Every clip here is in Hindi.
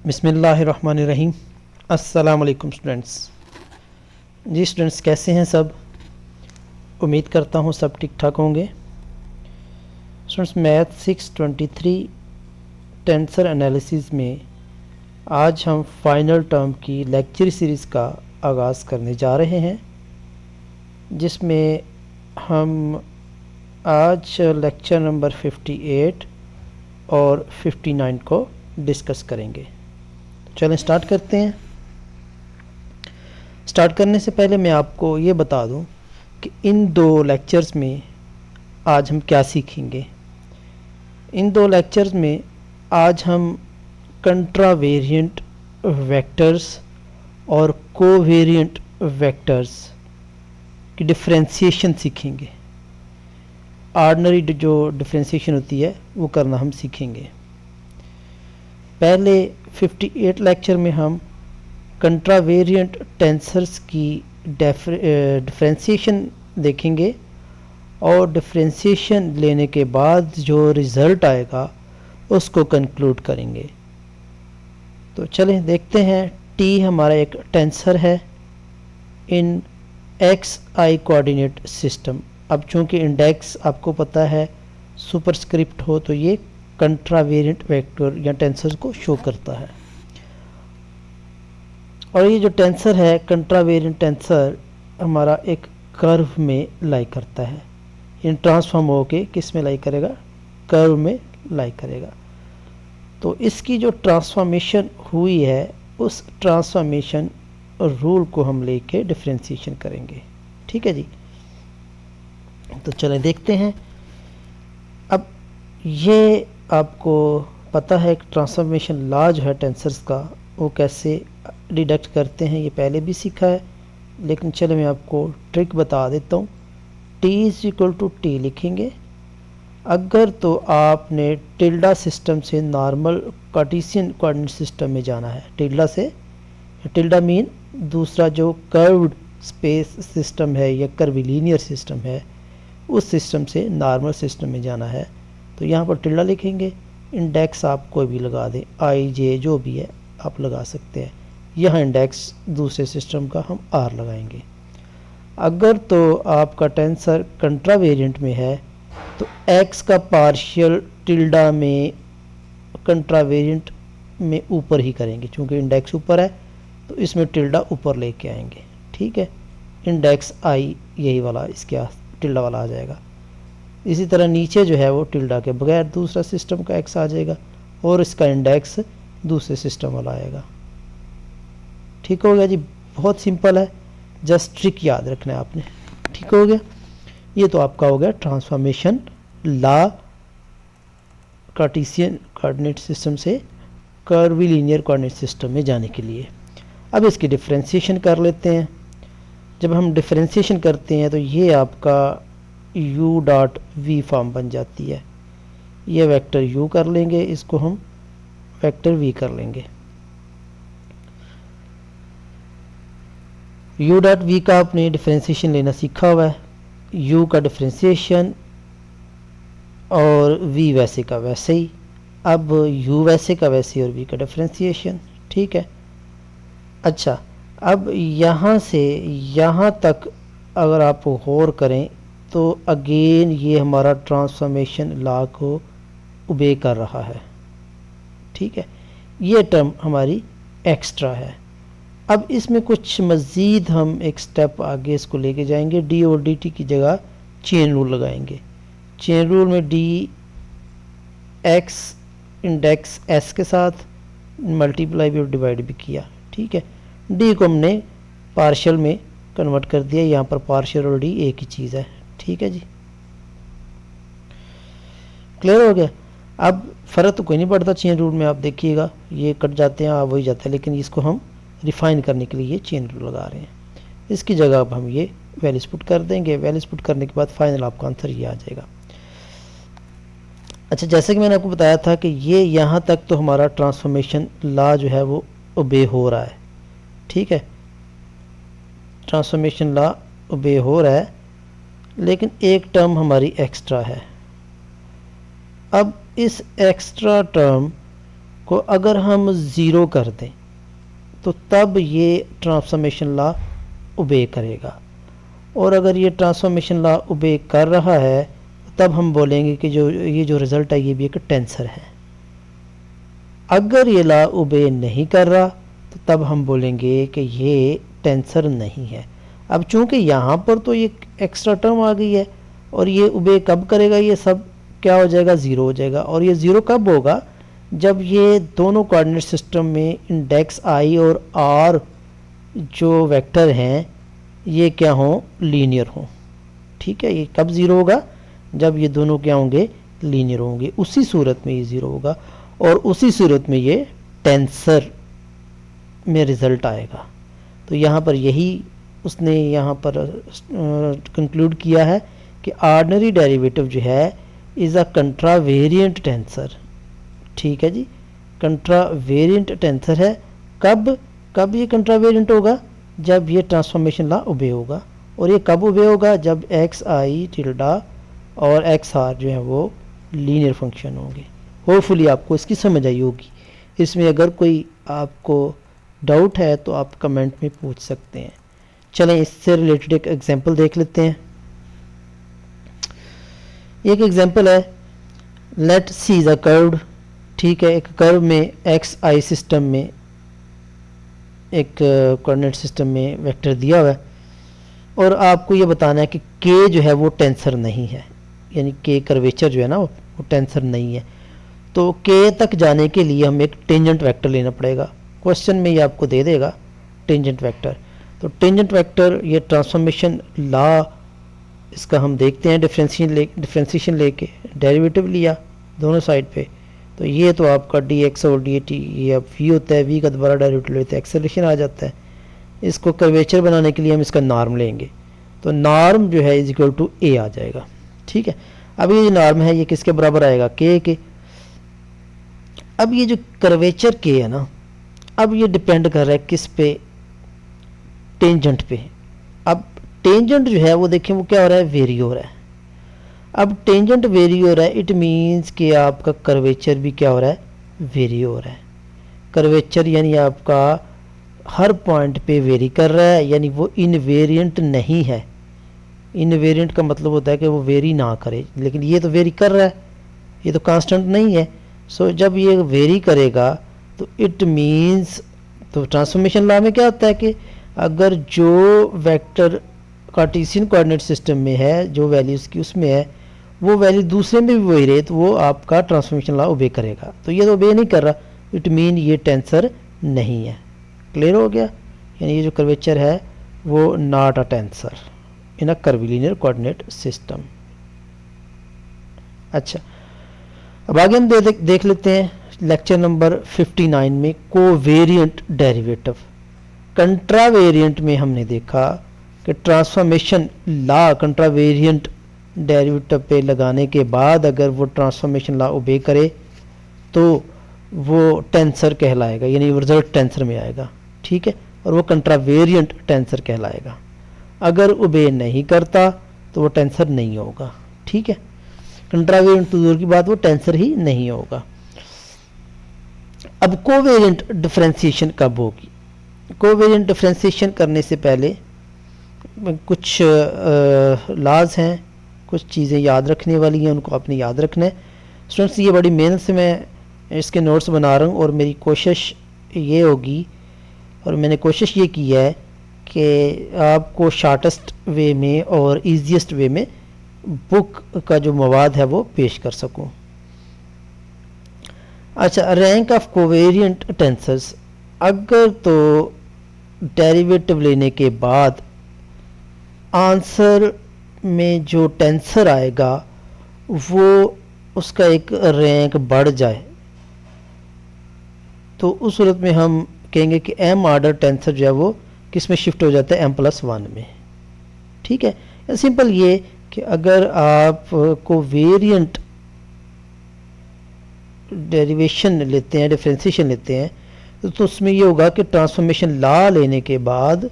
बिस्मिल्लाहिर्रहमानिर्रहीम। अस्सलाम वालेकुम स्टूडेंट्स। जी स्टूडेंट्स, कैसे हैं सब? उम्मीद करता हूँ सब ठीक ठाक होंगे। स्टूडेंट्स, मैथ 623 टेंसर एनालिसिस में आज हम फाइनल टर्म की लेक्चर सीरीज़ का आगाज़ करने जा रहे हैं, जिसमें हम आज लेक्चर नंबर 58 और 59 को डिस्कस करेंगे। चलें स्टार्ट करते हैं। स्टार्ट करने से पहले मैं आपको ये बता दूं कि इन दो लेक्चर्स में आज हम क्या सीखेंगे। इन दो लेक्चर्स में आज हम कंट्रावेरिएंट वेक्टर्स और कोवेरिएंट वेक्टर्स की डिफरेंशिएशन सीखेंगे। ऑर्डिनरी जो डिफरेंशिएशन होती है वो करना हम सीखेंगे। पहले 58 लेक्चर में हम कंट्रावेरिएंट टेंसर्स की डिफरेंशिएशन देखेंगे और डिफरेंशिएशन लेने के बाद जो रिज़ल्ट आएगा उसको कंक्लूड करेंगे। तो चलें देखते हैं। टी हमारा एक टेंसर है इन एक्स आई कोऑर्डिनेट सिस्टम। अब चूंकि इंडेक्स आपको पता है सुपरस्क्रिप्ट हो, तो ये कंट्रावेरिएंट वेक्टर या टेंसर को शो करता है। और ये जो टेंसर है कंट्रावेरिएंट टेंसर हमारा एक कर्व में लाई करता है। इन ट्रांसफॉर्म होके किस में लाई करेगा? कर्व में लाई करेगा। तो इसकी जो ट्रांसफॉर्मेशन हुई है उस ट्रांसफॉर्मेशन रूल को हम लेके डिफरेंशिएशन करेंगे। ठीक है जी। तो चलें देखते हैं। अब ये आपको पता है कि ट्रांसफॉर्मेशन लॉ जो है टेंसर्स का वो कैसे डिडक्ट करते हैं, ये पहले भी सीखा है, लेकिन चलो मैं आपको ट्रिक बता देता हूँ। t is equal to T लिखेंगे अगर तो आपने टिल्डा सिस्टम से नॉर्मल कार्टेशियन कोऑर्डिनेट सिस्टम में जाना है। टिल्डा से, टिल्डा मीन दूसरा जो कर्व्ड स्पेस सिस्टम है या कर्विलीनियर सिस्टम है उस सिस्टम से नॉर्मल सिस्टम में जाना है, तो यहाँ पर टिल्डा लिखेंगे। इंडेक्स आप कोई भी लगा दें, आई जे जो भी है आप लगा सकते हैं। यहाँ इंडेक्स दूसरे सिस्टम का हम आर लगाएंगे। अगर तो आपका टेंसर कंट्रावेरिएंट में है तो एक्स का पार्शियल टिल्डा में कंट्रावेरिएंट में ऊपर ही करेंगे, क्योंकि इंडेक्स ऊपर है तो इसमें टिल्डा ऊपर लेके आएंगे। ठीक है, इंडेक्स आई यही वाला इसके टिल्डा वाला आ जाएगा। इसी तरह नीचे जो है वो टिल्डा के बगैर दूसरा सिस्टम का एक्स आ जाएगा और इसका इंडेक्स दूसरे सिस्टम वाला आएगा। ठीक हो गया जी, बहुत सिंपल है, जस्ट ट्रिक याद रखना है आपने। ठीक हो गया, ये तो आपका हो गया transformation law Cartesian coordinate system से कर्विलीनियर कोऑर्डिनेट सिस्टम में जाने के लिए। अब इसकी डिफरेंशिएशन कर लेते हैं। जब हम डिफरेंशिएशन करते हैं तो ये आपका u डॉट वी फॉर्म बन जाती है। ये वेक्टर u कर लेंगे, इसको हम वेक्टर v कर लेंगे। u डॉट वी का आपने डिफरेंशिएशन लेना सीखा हुआ है। u का डिफरेंशिएशन और v वैसे का वैसे ही। अब u वैसे का वैसे और v का डिफरेंशिएशन। ठीक है। अच्छा, अब यहाँ से यहाँ तक अगर आप गौर करें तो अगेन ये हमारा ट्रांसफॉर्मेशन लॉ को ओबे कर रहा है। ठीक है, ये टर्म हमारी एक्स्ट्रा है। अब इसमें कुछ मज़ीद हम एक स्टेप आगे इसको लेके जाएंगे। डी और डी टी की जगह चेन रूल लगाएंगे। चेन रूल में डी एक्स इंडेक्स एस के साथ मल्टीप्लाई भी और डिवाइड भी किया। ठीक है, डी को हमने पार्शियल में कन्वर्ट कर दिया। यहाँ पर पार्शियल और डी एक ही चीज़ है। ठीक है जी, क्लियर हो गया। अब फ़र्क तो कोई नहीं पड़ता चेन रूल में, आप देखिएगा ये कट जाते हैं आप वही जाता है, लेकिन इसको हम रिफाइन करने के लिए ये चेन रूल लगा रहे हैं। इसकी जगह अब हम ये वैल्यूज पुट कर देंगे। वैल्यूज पुट करने के बाद फाइनल आपका आंसर ये आ जाएगा। अच्छा, जैसे कि मैंने आपको बताया था कि ये यहाँ तक तो हमारा ट्रांसफॉर्मेशन लॉ जो है वो ओबे हो रहा है। ठीक है, ट्रांसफॉर्मेशन लॉ ओबे हो रहा है, लेकिन एक टर्म हमारी एक्स्ट्रा है। अब इस एक्स्ट्रा टर्म को अगर हम ज़ीरो कर दें तो तब ये ट्रांसफॉर्मेशन लॉ ओबे करेगा, और अगर ये ट्रांसफॉर्मेशन लॉ ओबे कर रहा है तब हम बोलेंगे कि ये जो रिज़ल्ट है ये भी एक टेंसर है। अगर ये लॉ ओबे नहीं कर रहा तो तब हम बोलेंगे कि ये टेंसर नहीं है। अब चूंकि यहाँ पर तो ये एक्स्ट्रा टर्म आ गई है और ये ओबे कब करेगा, ये सब क्या हो जाएगा, ज़ीरो हो जाएगा। और ये ज़ीरो कब होगा, जब ये दोनों कोऑर्डिनेट सिस्टम में इंडेक्स आई और आर जो वेक्टर हैं ये क्या हों, लीनियर हों। ठीक है, ये कब ज़ीरो होगा, जब ये दोनों क्या होंगे, लीनियर होंगे, उसी सूरत में ये ज़ीरो होगा और उसी सूरत में ये टेंसर में रिज़ल्ट आएगा। तो यहाँ पर यही उसने यहाँ पर कंक्लूड किया है कि ऑर्डिनरी डेरिवेटिव जो है इज़ अ कंट्रावेरिएंट टेंसर। ठीक है जी, कंट्रावेरिएंट टेंसर है। कब ये कंट्रावेरिएंट होगा, जब ये ट्रांसफॉर्मेशन लॉ ओबे होगा। और ये कब ओबे होगा, जब एक्स आई टिल्डा और एक्स आर जो है वो लीनियर फंक्शन होंगे। होपफुली आपको इसकी समझ आई होगी। इसमें अगर कोई आपको डाउट है तो आप कमेंट में पूछ सकते हैं। चलें इससे रिलेटेड एक एग्जांपल देख लेते हैं। एक एग्जांपल है, लेट सी द कर्व। ठीक है, एक कर्व में एक्स आई सिस्टम में, एक कोऑर्डिनेट सिस्टम में वेक्टर दिया हुआ है और आपको ये बताना है कि के जो है वो टेंसर नहीं है, यानी के कर्वेचर जो है ना वो टेंसर नहीं है। तो के तक जाने के लिए हमें एक टेंजेंट वेक्टर लेना पड़ेगा। क्वेश्चन में ये आपको दे देगा टेंजेंट वेक्टर। तो टेंजेंट वेक्टर ये ट्रांसफॉर्मेशन लॉ इसका हम देखते हैं, डिफ्रेंशिएशन लेके डेरिवेटिव लिया दोनों साइड पे। तो ये तो आपका डी एक्स और डी टी ये अब वी होता है, वी का दोबारा डेरिवेटिव लेते हैं, एक्सेलरेशन आ जाता है। इसको कर्वेचर बनाने के लिए हम इसका नॉर्म लेंगे, तो नॉर्म जो है इज इक्वल टू ए आ जाएगा। ठीक है, अब ये जो नॉर्म है ये किसके बराबर आएगा, के। अब ये जो कर्वेचर के है ना, अब ये डिपेंड कर रहा है किस पे, टेंजेंट पे। अब टेंजेंट जो है वो देखें वो क्या हो रहा है, वेरी हो रहा है। अब टेंजेंट वेरी हो रहा है, इट मीन्स कि आपका कर्वेचर भी क्या हो रहा है, वेरी हो रहा है। कर्वेचर यानी आपका हर पॉइंट पे वेरी कर रहा है, यानी वो इनवेरिएंट नहीं है। इनवेरिएंट का मतलब होता है कि वो वेरी ना करे, लेकिन ये तो वेरी कर रहा है, ये तो कांस्टेंट नहीं है। सो जब ये वेरी करेगा तो इट मीन्स, तो ट्रांसफॉर्मेशन लॉ में क्या होता है कि अगर जो वेक्टर कार्टेशियन कोऑर्डिनेट सिस्टम में है, जो वैल्यू उसकी उसमें है, वो वैल्यू दूसरे में भी वही रहे तो वो आपका ट्रांसफॉर्मेशन लॉ ओबे करेगा। तो ये तो ओबे नहीं कर रहा, इट मीन ये टेंसर नहीं है। क्लियर हो गया, यानी ये जो कर्वेचर है वो not a tensor in a curvilinear coordinate system. अच्छा, अब आगे हम देख लेते हैं लेक्चर नंबर 59 में कोवेरिएंट डेरिवेटिव। कंट्रावेरिएंट में हमने देखा कि ट्रांसफॉर्मेशन लॉ कंट्रावेरिएंट डेरिवेटिव पे लगाने के बाद अगर वो ट्रांसफॉर्मेशन लॉ ओबे करे तो वो टेंसर कहलाएगा, यानी वो रिजल्ट टेंसर में आएगा। ठीक है, और वो कंट्रावेरिएंट टेंसर कहलाएगा। अगर ओबे नहीं करता तो वो टेंसर नहीं होगा। ठीक है, कंट्रावेरिएंट तो दूर की बात, वो टेंसर ही नहीं होगा। अब कोवेरिएंट डिफरेंशिएशन कब होगी? कोवेरिएंट डिफरेंशिएशन करने से पहले कुछ लॉज हैं, कुछ चीज़ें याद रखने वाली हैं, उनको आपने याद रखना है। स्टूडेंट्स, ये बड़ी मेहनत से मैं इसके नोट्स बना रहा हूँ और मेरी कोशिश ये होगी, और मैंने कोशिश ये की है कि आपको शॉर्टेस्ट वे में और ईजीएस्ट वे में बुक का जो मवाद है वो पेश कर सकूं। अच्छा, रैंक ऑफ कोवेरिएंट टेंसर्स। अगर तो डेरिवेटिव लेने के बाद आंसर में जो टेंसर आएगा वो उसका एक रैंक बढ़ जाए तो उस सूरत में हम कहेंगे कि एम ऑर्डर टेंसर जो है वो किस में शिफ्ट हो जाता है, m+1 में। ठीक है, सिंपल ये कि अगर आप कोवेरिएंट डेरिवेशन लेते हैं, डिफरेंशिएशन लेते हैं, तो उसमें ये होगा कि ट्रांसफॉर्मेशन लॉ लेने के बाद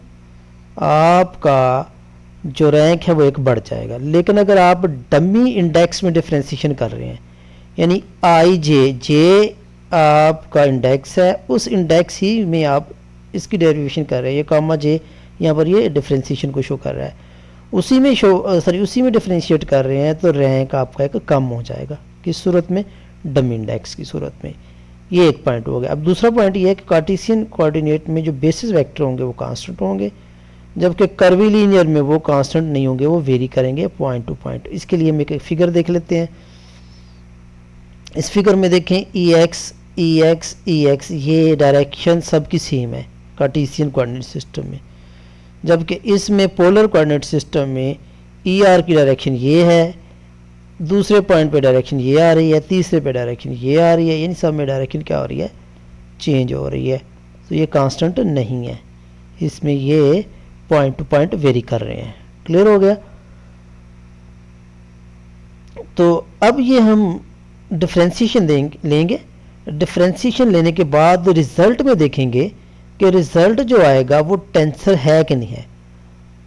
आपका जो रैंक है वो एक बढ़ जाएगा। लेकिन अगर आप डमी इंडेक्स में डिफरेंशिएशन कर रहे हैं, यानी आई जे आपका इंडेक्स है, उस इंडेक्स ही में आप इसकी डेरिवेशन कर रहे हैं। ये कामा जे यहाँ पर ये डिफ्रेंशिएशन को शो कर रहा है, उसी में उसी में डिफ्रेंशिएट कर रहे हैं, तो रैंक आपका एक कम हो जाएगा। किस सूरत में? डमी इंडेक्स की सूरत में। ये एक पॉइंट हो गया। अब दूसरा पॉइंट ये है कि कार्टेशियन कोऑर्डिनेट में जो बेसिस वेक्टर होंगे वो कांस्टेंट होंगे, जबकि कर्वीलिनियर में वो कांस्टेंट नहीं होंगे, वो वेरी करेंगे पॉइंट टू पॉइंट। इसके लिए हम एक फिगर देख लेते हैं। इस फिगर में देखें EX ये डायरेक्शन सबकी सेम है कार्टेशियन कोऑर्डिनेट सिस्टम में, जबकि इसमें पोलर कोऑर्डिनेट सिस्टम में ER की डायरेक्शन ये है, दूसरे पॉइंट पे डायरेक्शन ये आ रही है, तीसरे पे डायरेक्शन ये आ रही है, यानी सब में डायरेक्शन क्या हो रही है? चेंज हो रही है। तो ये कांस्टेंट नहीं है, इसमें ये पॉइंट टू पॉइंट वेरी कर रहे हैं। क्लियर हो गया? तो अब ये हम डिफ्रेंशिएशन लेंगे। डिफ्रेंशिएशन लेने के बाद रिजल्ट में देखेंगे कि रिजल्ट जो आएगा वो टेंसर है कि नहीं है।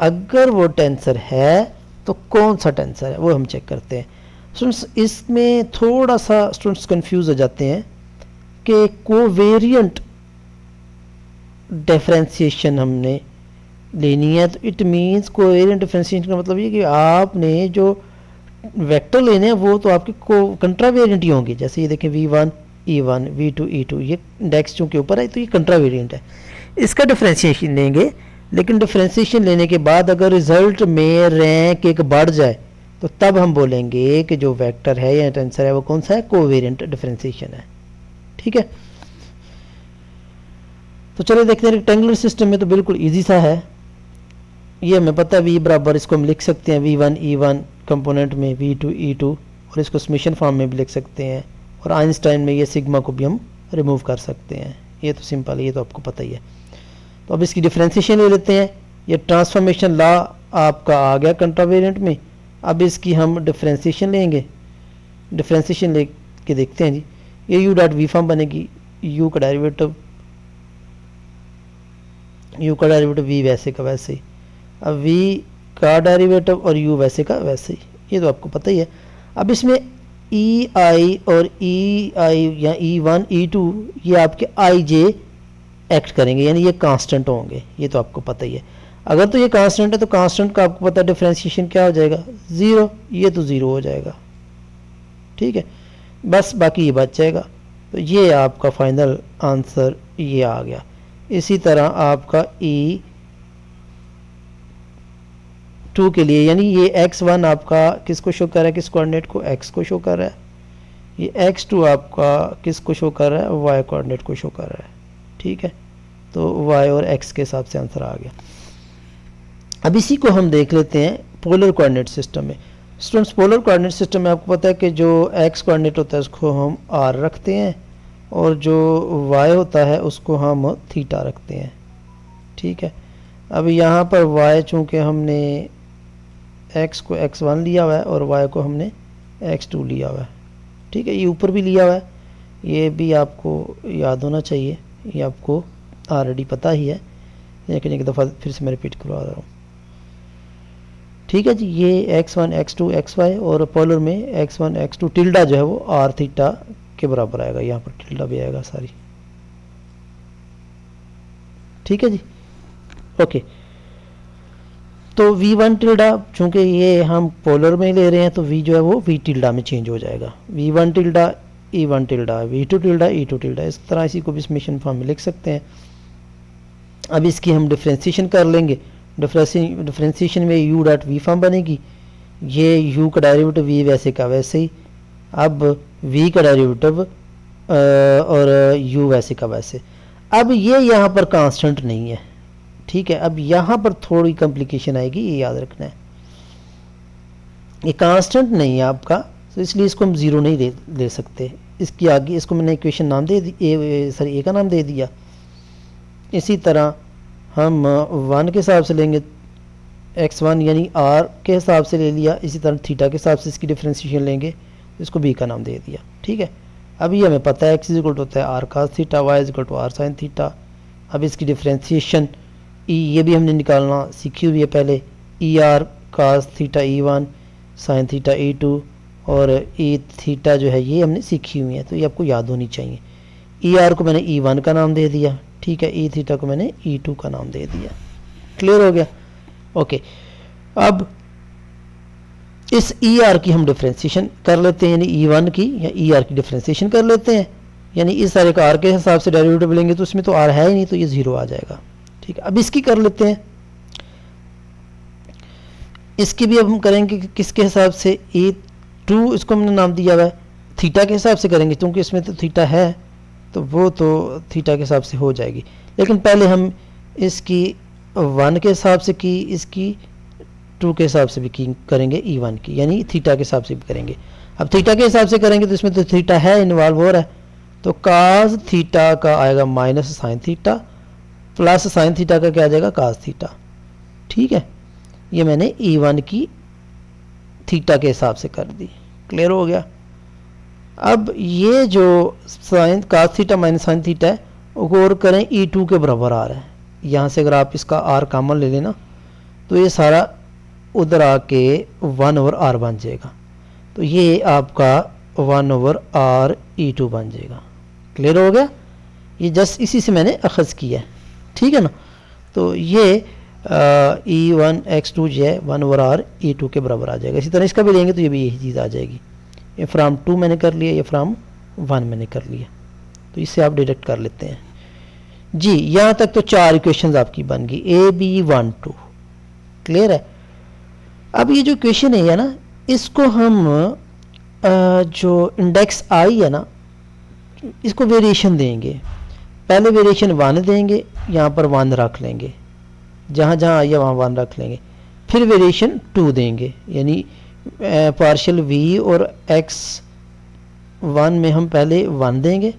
अगर वो टेंसर है तो कौन सा टेंसर है वो हम चेक करते हैं। स्टूडेंट्स इसमें थोड़ा सा स्टूडेंट्स कंफ्यूज हो जाते हैं कि कोवेरिएंट डिफरेंशिएशन हमने लेनी है, तो इट मीन्स कोवेरिएंट डिफरेंशिएशन का मतलब ये कि आपने जो वेक्टर लेने हैं वो तो आपके को कंट्रावेरिएंट ही होंगे। जैसे ये देखें V1 E1 V2 E2, ये इंडेक्स चूँकि ऊपर है तो ये कंट्रावेरिएंट है। इसका डिफरेंशिएशन लेंगे, लेकिन डिफरेंशिएशन लेने के बाद अगर रिजल्ट में रैंक एक बढ़ जाए तो तब हम बोलेंगे कि जो वेक्टर है या टेंसर है वो कौन सा है? कोवेरिएंट डिफरेंशिएशन है। ठीक है, तो चलिए देखते हैं। रेक्टेंगुलर सिस्टम में तो बिल्कुल इजी सा है, ये हमें पता है V बराबर, इसको हम लिख सकते हैं V1 E1 कंपोनेंट में V2 E2, और इसको समेशन फॉर्म में भी लिख सकते हैं, और आइंस्टाइन में ये सिग्मा को भी हम रिमूव कर सकते हैं। ये तो सिंपल है, ये तो आपको पता ही है। तो अब इसकी डिफरेंशिएशन ले लेते हैं। ये ट्रांसफॉर्मेशन लॉ आपका आ गया कंट्रावेरिएंट में। अब इसकी हम डिफरेंशिएशन लेंगे। डिफरेंशिएशन ले के देखते हैं जी। ये U डॉट V फॉर्म बनेगी, U का डेरिवेटिव V वैसे का वैसे ही, अब V का डेरिवेटिव और U वैसे का वैसे ही, ये तो आपको पता ही है। अब इसमें EI और EI या E1 E2 ये आपके IJ एक्ट करेंगे, यानी ये कांस्टेंट होंगे, ये तो आपको पता ही है। अगर तो ये कांस्टेंट है तो कांस्टेंट का आपको पता है डिफरेंशिएशन क्या हो जाएगा? 0, ये तो 0 हो जाएगा। ठीक है, बस बाकी ये बच जाएगा। तो ये आपका फाइनल आंसर ये आ गया। इसी तरह आपका E2 के लिए, यानी ये x1 आपका किसको शो कर रहा है? किस कोऑर्डिनेट को? x को शो कर रहा है। ये x2 आपका किसको शो कर रहा है? y कोऑर्डिनेट को शो कर रहा है। ठीक है, तो y और x के हिसाब से आंसर आ गया। अब इसी को हम देख लेते हैं पोलर कोऑर्डिनेट सिस्टम में। स्टूडेंट्स पोलर कोऑर्डिनेट सिस्टम में आपको पता है कि जो x कोऑर्डिनेट होता है उसको हम r रखते हैं, और जो y होता है उसको हम थीटा रखते हैं। ठीक है, अब यहाँ पर y चूँकि हमने x को x1 लिया हुआ है और y को हमने x2 लिया हुआ है। ठीक है, ये ऊपर भी लिया हुआ है, ये भी आपको याद होना चाहिए, ये आपको ऑलरेडी पता ही है, लेकिन एक दफ़ा फिर से मैं रिपीट करवा रहा हूँ। ठीक है जी, ये x1 x2 xy, और पोलर में x1 x2 टिल्डा जो है वो r थीटा के बराबर आएगा, यहाँ पर टिल्डा भी आएगा सारी। ठीक है जी, ओके। तो V1 टिल्डा, चूँकि ये हम पोलर में ले रहे हैं तो V जो है वो V टिल्डा में चेंज हो जाएगा। V1 tilde E1 tilde, V2 tilde E2 tilde, इस तरह इसी को भी समेशन फॉर्म में लिख सकते हैं। अब इसकी हम डिफरेंशिएशन कर लेंगे। डिफरेंशिएशन में U डॉट V फॉर्म बनेगी, ये U का डेरिवेटिव V वैसे का वैसे ही, अब V का डेरिवेटिव और U वैसे का वैसे। अब ये यहाँ पर कांस्टेंट नहीं है। ठीक है, अब यहाँ पर थोड़ी कॉम्प्लिकेशन आएगी, ये याद रखना है। ये कांस्टेंट नहीं है आपका, तो इसलिए इसको हम 0 नहीं ले सकते। इसकी आगे इसको मैंने इक्वेशन नाम दे दी, ए का नाम दे दिया। इसी तरह हम 1 के हिसाब से लेंगे x1, यानी r के हिसाब से ले लिया। इसी तरह थीटा के हिसाब से इसकी डिफरेंशिएशन लेंगे, इसको b का नाम दे दिया। ठीक है, अब ये हमें पता है x इक्वल होता है r cos theta, y equal to r sin theta. अब इसकी डिफरेंशिएशन ये भी हमने निकालना सीखी हुई है पहले, er cos theta E1 sin theta E2, और e थीटा जो है ये हमने सीखी हुई है, तो ये आपको याद होनी चाहिए। ई आर को मैंने E1 का नाम दे दिया, ठीक है, ई थीटा को मैंने E2 का नाम दे दिया। क्लियर हो गया? ओके, अब इस ई आर की हम डिफ्रेंसिएशन कर लेते हैं, यानी E1 की या ई आर की डिफ्रेंसिएशन कर लेते हैं, यानी इस सारे का आर के हिसाब से डेरिवेटिव लेंगे तो इसमें तो आर है ही नहीं, तो ये 0 आ जाएगा। ठीक है, अब इसकी कर लेते हैं, इसकी भी अब हम करेंगे कि किसके हिसाब से, E2 इसको हमने नाम दिया हुआ है, थीटा के हिसाब से करेंगे क्योंकि इसमें तो थीटा है, तो वो तो थीटा के हिसाब से हो जाएगी। लेकिन पहले हम इसकी 1 के हिसाब से की, इसकी 2 के हिसाब से भी की करेंगे, E1 की, यानी थीटा के हिसाब से भी करेंगे। अब थीटा के हिसाब से करेंगे तो इसमें तो थीटा है, इन्वॉल्व हो रहा है, तो काज थीटा का आएगा minus sine theta, plus sine theta का क्या आ जाएगा, काज थीटा। ठीक है, ये मैंने E1 की थीटा के हिसाब से कर दी। क्लियर हो गया? अब ये जो sine cos theta minus sine theta है, गौर करें E2 के बराबर आ रहा है। यहाँ से अगर आप इसका आर कॉमन ले लेना तो ये सारा उधर आके 1/r बन जाएगा, तो ये आपका 1/r E2 बन जाएगा। क्लियर हो गया? ये जस्ट इसी से मैंने अखज़ किया है, ठीक है ना। तो ये E1x2 जो है 1/r E2 के बराबर आ जाएगा। इसी तरह इसका भी लेंगे तो ये भी यही चीज़ आ जाएगी। ये फ्राम 2 मैंने कर लिया, ये फ्राम 1 मैंने कर लिया, तो इससे आप डिडक्ट कर लेते हैं जी। यहाँ तक तो 4 इक्वेशंस आपकी बन गई, AB1 2। क्लियर है? अब ये जो इक्वेशन है ना, इसको हम जो इंडेक्स आई है ना, इसको वेरिएशन देंगे। पहले वेरिएशन 1 देंगे, यहाँ पर 1 रख लेंगे, जहाँ जहाँ आई है वहाँ 1 रख लेंगे। फिर वेरिएशन 2 देंगे, यानी पार्शियल v और x1 में हम पहले 1 देंगे।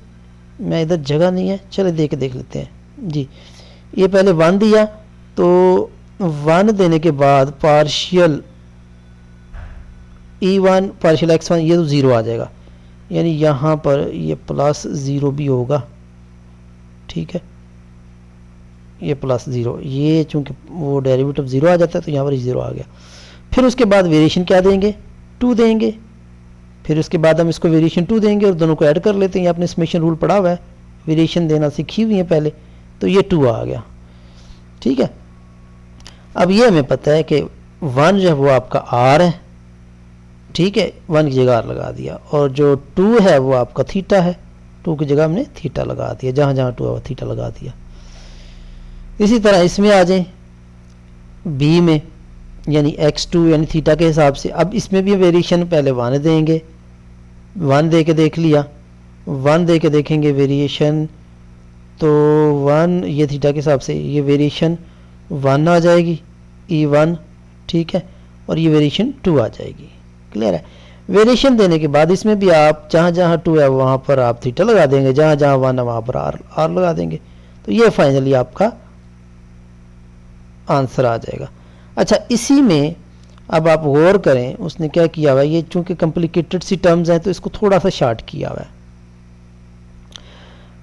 मैं इधर जगह नहीं है, चले देख लेते हैं जी। ये पहले 1 दिया, तो 1 देने के बाद पार्शियल E1 पार्शियल x1 ये तो 0 आ जाएगा, यानी यहाँ पर ये प्लस 0 भी होगा। ठीक है, ये प्लस 0, ये चूंकि वो डेरिवेटिव 0 आ जाता है तो यहाँ पर 0 आ गया। फिर उसके बाद वेरिएशन क्या देंगे, 2 देंगे। फिर उसके बाद हम इसको वेरिएशन 2 देंगे और दोनों को ऐड कर लेते हैं। ये आपने समेशन रूल पढ़ा हुआ है, वेरिएशन देना सीखी हुई है पहले, तो ये 2 आ गया। ठीक है, अब ये हमें पता है कि 1 जो है वो आपका r है। ठीक है, 1 की जगह r लगा दिया, और जो 2 है वो आपका थीटा है, 2 की जगह हमने थीटा लगा दिया, जहाँ जहाँ 2 है वो थीटा लगा दिया। इसी तरह इसमें आ जाए b में, यानी x2 यानी थीटा के हिसाब से। अब इसमें भी वेरिएशन पहले 1 देंगे, 1 दे के देख लिया, 1 दे के देखेंगे वेरिएशन, तो 1 ये थीटा के हिसाब से ये वेरिएशन 1 आ जाएगी E1। ठीक है, और ये वेरिएशन 2 आ जाएगी। क्लियर है? वेरिएशन देने के बाद इसमें भी आप जहाँ जहाँ 2 है वहाँ पर आप थीटा लगा देंगे, जहाँ जहाँ 1 है वहाँ पर r लगा देंगे, तो ये फाइनली आपका आंसर आ जाएगा। अच्छा, इसी में अब आप गौर करें, उसने क्या किया हुआ है, ये चूंकि कॉम्प्लिकेटेड सी टर्म्स हैं तो इसको थोड़ा सा शार्ट किया हुआ है।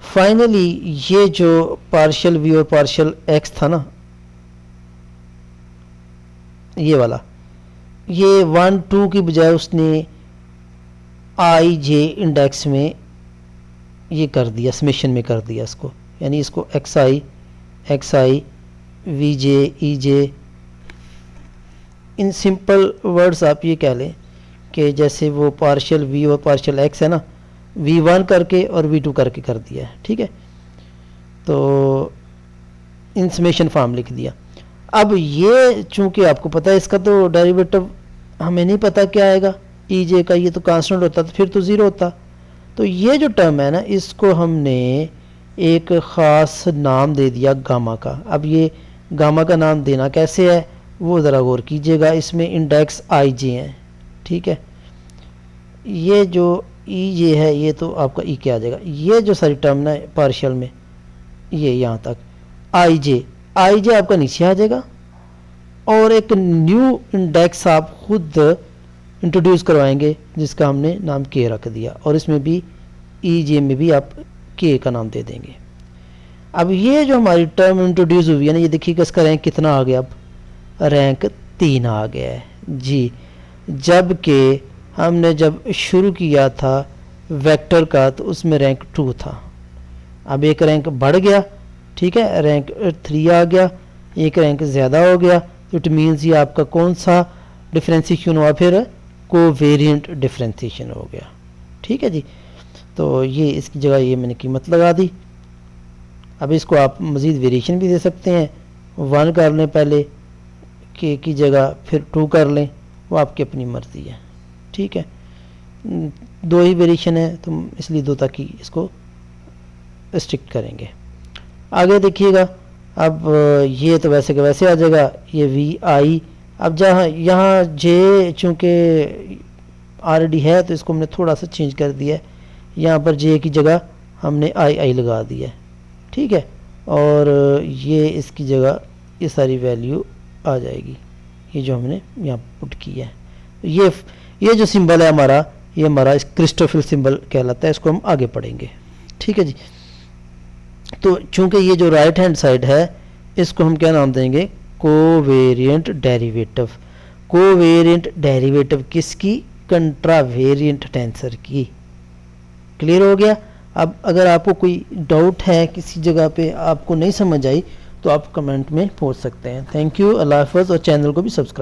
फाइनली ये जो पार्शियल v और पार्शियल x था ना, ये वाला, ये 1 2 की बजाय उसने आई जे इंडेक्स में ये कर दिया, समेशन में कर दिया इसको, यानी इसको xi vj ej, in simple words आप ये कह लें कि जैसे वो पार्शियल v और पार्शियल x है ना, v1 करके और v2 करके कर दिया है। ठीक है, तो इन समेशन फॉर्म लिख दिया। अब ये चूंकि आपको पता है इसका तो डेरिवेटिव हमें नहीं पता क्या आएगा, ई जे का, ये तो कांस्टेंट होता तो फिर तो 0 होता। तो ये जो टर्म है ना, इसको हमने एक ख़ास नाम दे दिया गामा का। अब ये गामा का नाम देना कैसे है वो ज़रा गौर कीजिएगा। इसमें इंडेक्स आई जे हैं। ठीक है, ये जो ई जे है ये तो आपका ई के आ जाएगा। ये जो सारी टर्म ना पार्शियल में, ये यहाँ तक आई जे आपका नीचे आ जाएगा, और एक न्यू इंडेक्स आप खुद इंट्रोड्यूस करवाएंगे जिसका हमने नाम के रख दिया, और इसमें भी ई जे में भी आप के का नाम दे देंगे। अब ये जो हमारी टर्म इंट्रोड्यूस हुई है ना, ये देखिएगा इसका रैंक कितना आ गया, अब रैंक 3 आ गया है जी। जबकि हमने जब शुरू किया था वेक्टर का तो उसमें रैंक 2 था। अब एक रैंक बढ़ गया, ठीक है, रैंक 3 आ गया, एक रैंक ज़्यादा हो गया, तो इट मीन्स ये आपका कौन सा डिफ्रेंसिएशन हुआ, फिर कोवेरिएंट डिफ्रेंसिएशन हो गया। ठीक है जी, तो ये इसकी जगह ये मैंने कीमत लगा दी। अब इसको आप मज़ीद वेरिएशन भी दे सकते हैं, 1 कर लें पहले के की जगह, फिर 2 कर लें, वो आपकी अपनी मर्ज़ी है। ठीक है, 2 ही वेरिएशन है तो इसलिए 2 तक ही इसको स्ट्रिक्ट करेंगे। आगे देखिएगा, अब ये तो वैसे का वैसे आ जाएगा, ये वी आई। अब जहाँ यहाँ जे चूँकि ऑलरेडी है तो इसको हमने थोड़ा सा चेंज कर दिया है, यहाँ पर जे की जगह हमने आई लगा दिया है। ठीक है, और ये इसकी जगह ये सारी वैल्यू आ जाएगी, ये जो हमने यहाँ पुट किया है। ये जो सिंबल है हमारा, ये हमारा क्रिस्टोफिल सिंबल कहलाता है, इसको हम आगे पढ़ेंगे। ठीक है जी, तो चूंकि ये जो राइट हैंड साइड है इसको हम क्या नाम देंगे, कोवेरिएंट डेरिवेटिव। कोवेरिएंट डेरिवेटिव किसकी, कंट्रावेरिएंट टेंसर की। क्लियर हो गया। अब अगर आपको कोई डाउट है किसी जगह पे आपको नहीं समझ आई तो आप कमेंट में पूछ सकते हैं। थैंक यू, अल्लाह हाफ़िज़, और चैनल को भी सब्सक्राइब